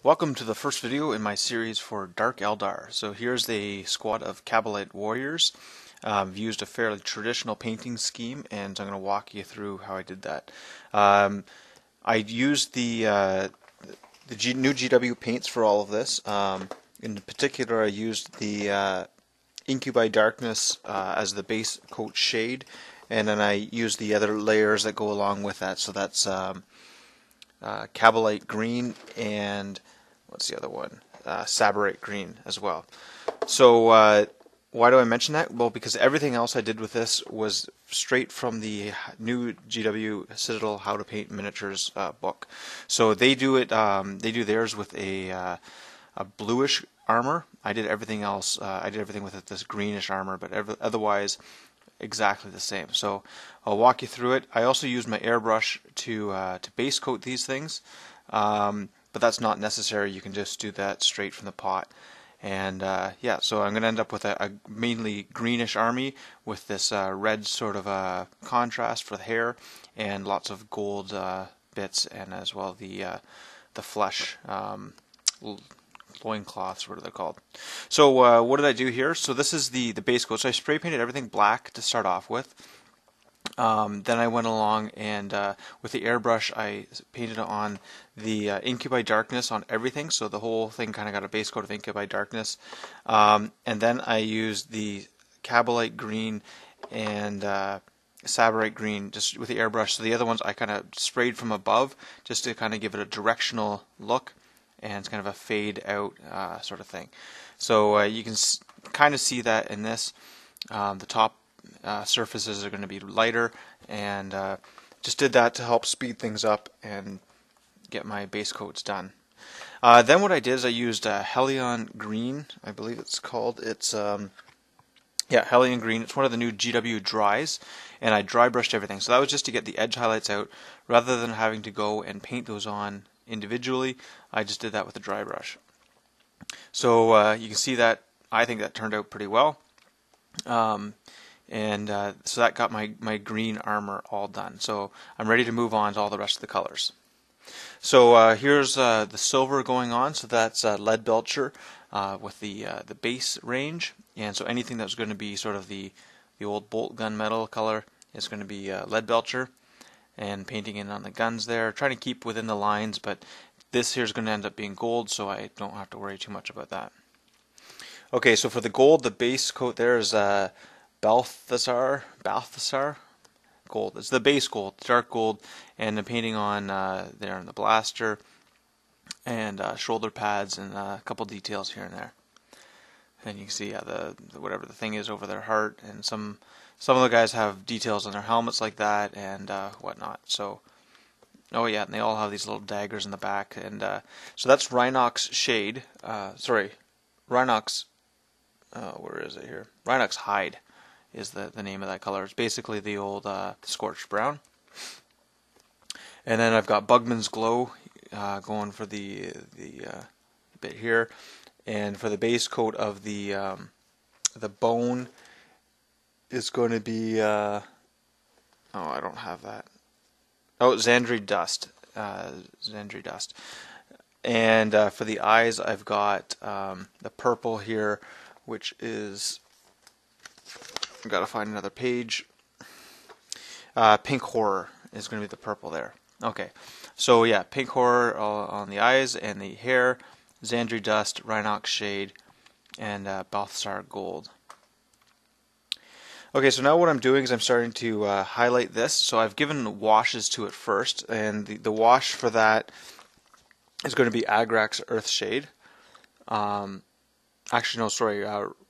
Welcome to the first video in my series for Dark Eldar. So here's a squad of Kabalite Warriors. I've used a fairly traditional painting scheme, and I'm going to walk you through how I did that. I used the new GW paints for all of this. In particular, I used the Incubi Darkness as the base coat shade, and then I used the other layers that go along with that. So that's Kabalite Green and what's the other one? Saborite Green as well. So why do I mention that? Well, because everything else I did with this was straight from the new GW Citadel How to Paint Miniatures book. So they do it. They do theirs with a bluish armor. I did everything else. I did everything with this greenish armor, but otherwise exactly the same. So I'll walk you through it. I also used my airbrush to base coat these things. But that's not necessary. You can just do that straight from the pot. And yeah, so I'm going to end up with a mainly greenish army with this red sort of contrast for the hair and lots of gold bits, and as well the flesh loincloths, what are they called? So what did I do here? So this is the base coat. So I spray painted everything black to start off with. Then I went along and with the airbrush I painted on the Incubi Darkness on everything, so the whole thing kind of got a base coat of Incubi Darkness. And then I used the Kabalite Green and Saborite Green just with the airbrush. So the other ones I kind of sprayed from above just to kind of give it a directional look, and it's kind of a fade out sort of thing. So you can kind of see that in this. The top surfaces are going to be lighter, and just did that to help speed things up and get my base coats done. Then what I did is I used Hellion Green, I believe it's called. It's yeah, Hellion Green. It's one of the new GW dries, and I dry brushed everything. So that was just to get the edge highlights out rather than having to go and paint those on individually. I just did that with a dry brush. So you can see that I think that turned out pretty well. And so that got my green armor all done. So I'm ready to move on to all the rest of the colors. So here's the silver going on. So that's lead belcher with the base range. And so anything that's going to be sort of the old bolt gun metal color is going to be lead belcher. And painting in on the guns there, trying to keep within the lines, but this here is going to end up being gold, so I don't have to worry too much about that. Okay, so for the gold, the base coat there is Balthasar gold. It's the base gold, dark gold, and the painting on there in the blaster and shoulder pads and a couple details here and there. And you can see the whatever the thing is over their heart, and some of the guys have details on their helmets like that and whatnot. So oh yeah, and they all have these little daggers in the back, and so that's Rhinox shade. Rhinox. Where is it here? Rhinox hide is the name of that color. It's basically the old scorched brown. And then I've got Bugman's Glow going for the bit here, and for the base coat of the bone is going to be oh, I don't have that. Oh, Xandri Dust. Xandri Dust. And for the eyes, I've got the purple here, which is, I've got to find another page. Pink Horror is going to be the purple there. Okay, so yeah, Pink Horror on the eyes and the hair, Xandri Dust, Rhinox Shade, and Balthasar Gold. Okay, so now what I'm doing is I'm starting to highlight this. So I've given washes to it first, and the wash for that is going to be Agrax Earth Shade. Actually, no, sorry,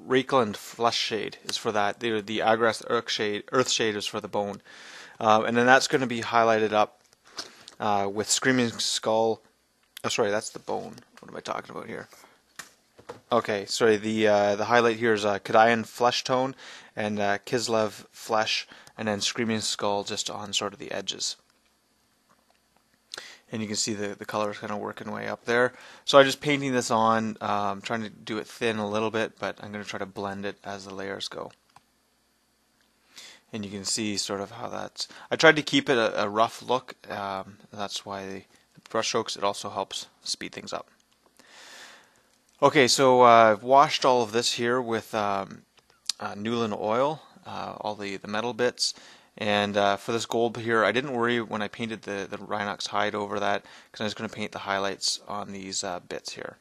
Rakeland Flesh Shade is for that. The Agrax Earth Shade is for the bone. And then that's going to be highlighted up with Screaming Skull. Oh, sorry, that's the bone. What am I talking about here? Okay, sorry, the highlight here is Kadayan Flesh Tone and Kislev Flesh, and then Screaming Skull just on sort of the edges. And you can see the colors kind of working way up there. So I'm just painting this on, trying to do it thin a little bit, but I'm going to try to blend it as the layers go. And you can see sort of how that's... I tried to keep it a rough look. That's why the brush strokes, it also helps speed things up. Okay, so I've washed all of this here with Newland oil, all the metal bits. And for this gold here, I didn't worry when I painted the Rhinox hide over that because I was going to paint the highlights on these bits here.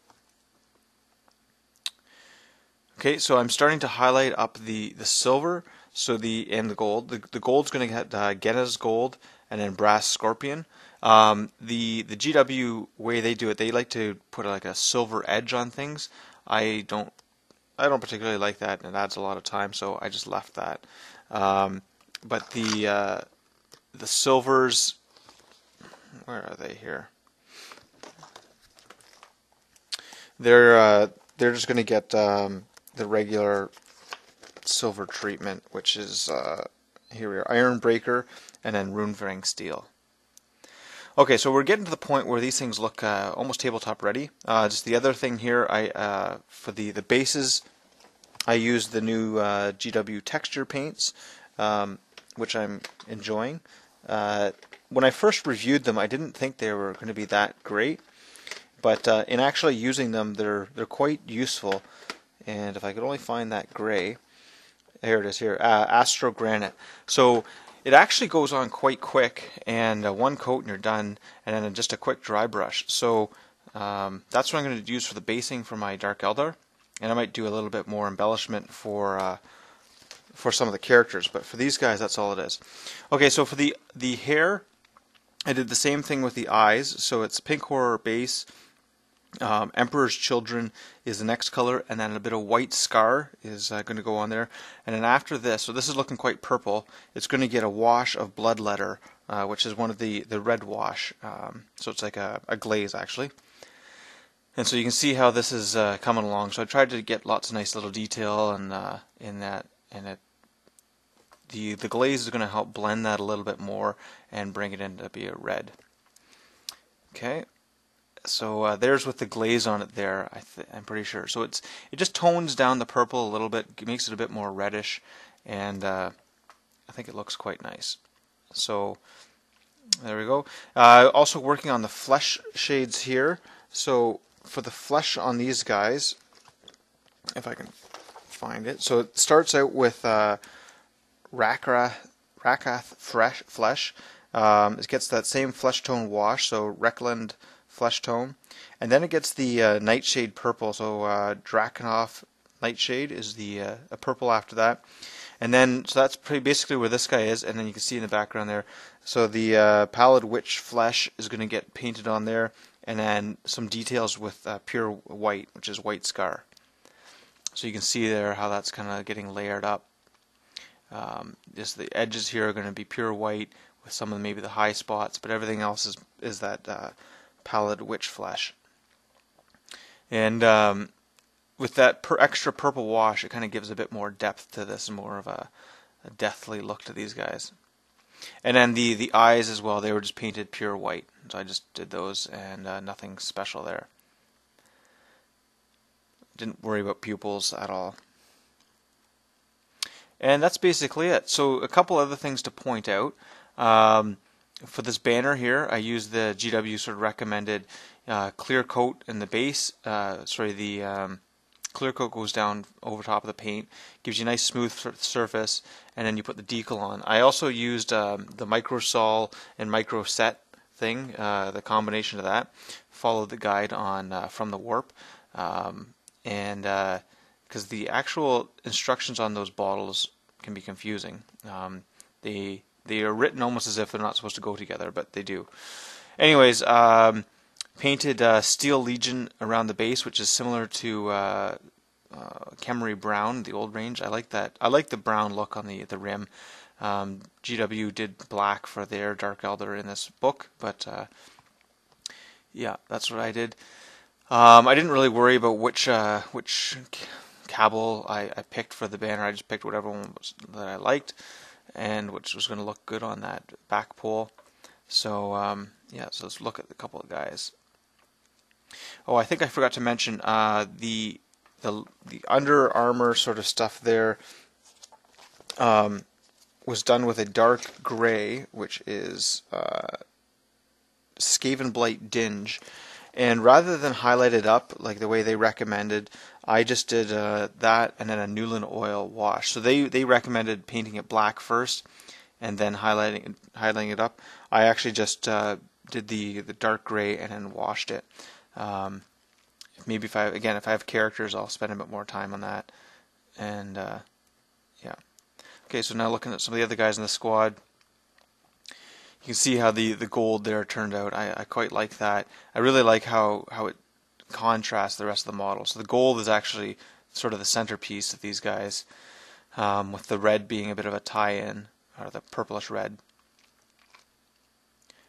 Okay, so I'm starting to highlight up the silver, and the gold. The gold's going to get Getta's gold and then brass scorpion. The GW way they do it, they like to put like a silver edge on things. I don't I don't particularly like that, and it adds a lot of time, so I just left that. But the silvers, where are they here? They're just going to get the regular silver treatment, which is here we are, Iron Breaker, and then Runevering Steel. Okay, so we're getting to the point where these things look almost tabletop ready. Just the other thing here, I for the bases, I used the new GW texture paints, which I'm enjoying. When I first reviewed them, I didn't think they were going to be that great, but in actually using them, they're quite useful. And if I could only find that gray, here it is here, Astro Granite. So it actually goes on quite quick, and one coat and you're done, and then just a quick dry brush. So that's what I'm going to use for the basing for my Dark Eldar, and I might do a little bit more embellishment for some of the characters, but for these guys, that's all it is. Okay, so for the hair, I did the same thing with the eyes. So it's pink horror base. Emperor's Children is the next color, and then a bit of white scar is going to go on there. And then after this, so this is looking quite purple, it's going to get a wash of Bloodletter, which is one of the red wash. So it's like a glaze, actually. And so you can see how this is coming along. So I tried to get lots of nice little detail and in that, and the glaze is going to help blend that a little bit more and bring it into be a red. Okay. So there's with the glaze on it there, I'm pretty sure. So it just tones down the purple a little bit, it makes it a bit more reddish, and I think it looks quite nice. So there we go. Also working on the flesh shades here. So for the flesh on these guys, if I can find it. So it starts out with Rakath flesh. It gets that same flesh tone wash, so Reckland flesh tone, and then it gets the Nightshade purple. So Drakenhof Nightshade is the a purple after that, and then so that's pretty basically where this guy is. And then you can see in the background there, so the Pallid Witch flesh is going to get painted on there, and then some details with pure white, which is white scar. So you can see there how that's kind of getting layered up. Just the edges here are going to be pure white with some of maybe the high spots, but everything else is that Pallid Witch flesh. And with that extra purple wash, it kind of gives a bit more depth to this, more of a deathly look to these guys. And then the eyes as well, they were just painted pure white. So I just did those, and nothing special there. Didn't worry about pupils at all. And that's basically it. So a couple other things to point out. For this banner here, I used the GW sort of recommended clear coat in the base. The clear coat goes down over top of the paint, gives you a nice smooth surface, and then you put the decal on. I also used the Microsol and Microset thing, the combination of that. Followed the guide on from the warp, and because the actual instructions on those bottles can be confusing. They are written almost as if they're not supposed to go together, but they do. Anyways, painted Steel Legion around the base, which is similar to Khemri Brown, the old range. I like that. I like the brown look on the rim. GW did black for their Dark Eldar in this book, but yeah, that's what I did. I didn't really worry about which Cabal I picked for the banner. I just picked whatever one that I liked, and which was going to look good on that back pole. So yeah, so let's look at a couple of guys. Oh, I think I forgot to mention the Under Armour sort of stuff there was done with a dark gray, which is Skaven Blight Dinge, And rather than highlight it up like the way they recommended, I just did that and then a Newland oil wash. So they recommended painting it black first and then highlighting it up. I actually just did the dark gray and then washed it. Maybe if I have characters, I'll spend a bit more time on that. And yeah. Okay, so now looking at some of the other guys in the squad. You can see how the gold there turned out. I quite like that. I really like how it contrasts the rest of the model. So the gold is actually sort of the centerpiece of these guys, with the red being a bit of a tie-in, or the purplish red.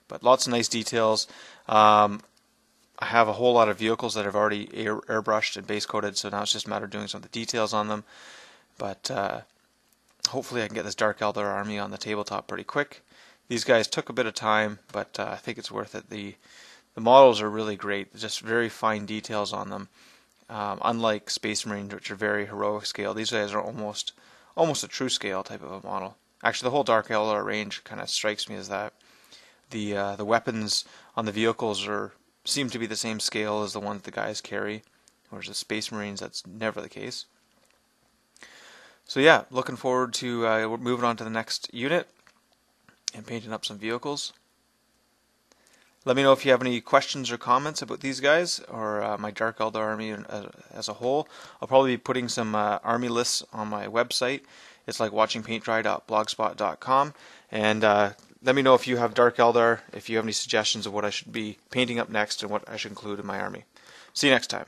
But lots of nice details. I have a whole lot of vehicles that I've already airbrushed and base coated, so now it's just a matter of doing some of the details on them. But hopefully I can get this Dark Eldar army on the tabletop pretty quick. These guys took a bit of time, but I think it's worth it. The models are really great. Just very fine details on them. Unlike Space Marines, which are very heroic scale, these guys are almost a true scale type of a model. Actually, the whole Dark Eldar range kind of strikes me as that. The weapons on the vehicles seem to be the same scale as the ones the guys carry, whereas the Space Marines, that's never the case. So yeah, looking forward to we're moving on to the next unit and painting up some vehicles. Let me know if you have any questions or comments about these guys or my Dark Eldar army as a whole. I'll probably be putting some army lists on my website. It's like watchingpaintdry.blogspot.com. And let me know if you have Dark Eldar, if you have any suggestions of what I should be painting up next and what I should include in my army. See you next time.